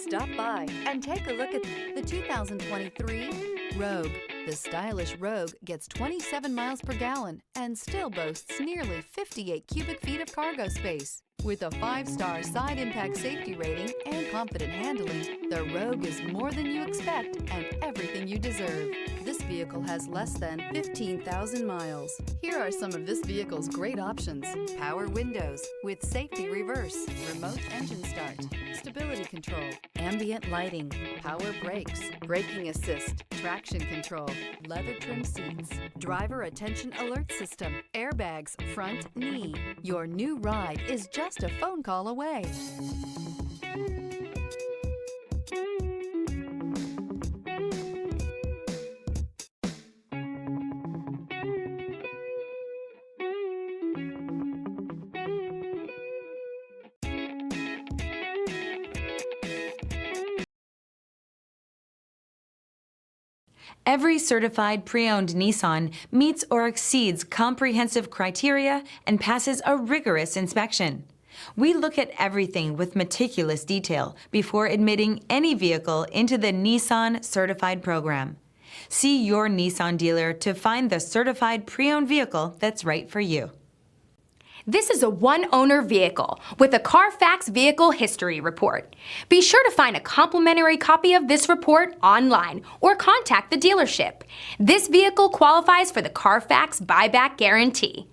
Stop by and take a look at the 2023 Rogue. The stylish Rogue gets 27 miles per gallon and still boasts nearly 58 cubic feet of cargo space. With a 5-star side impact safety rating and confident handling, the Rogue is more than you expect and everything you deserve. This vehicle has less than 15,000 miles. Here are some of this vehicle's great options: power windows with safety reverse, remote engine start, stability control, ambient lighting, power brakes, braking assist, traction control, leather trim seats, driver attention alert system, airbags, front knee. Your new ride is just a phone call away. Every certified pre-owned Nissan meets or exceeds comprehensive criteria and passes a rigorous inspection. We look at everything with meticulous detail before admitting any vehicle into the Nissan Certified program. See your Nissan dealer to find the certified pre-owned vehicle that's right for you. This is a one-owner vehicle with a Carfax Vehicle History Report. Be sure to find a complimentary copy of this report online or contact the dealership. This vehicle qualifies for the Carfax Buyback Guarantee.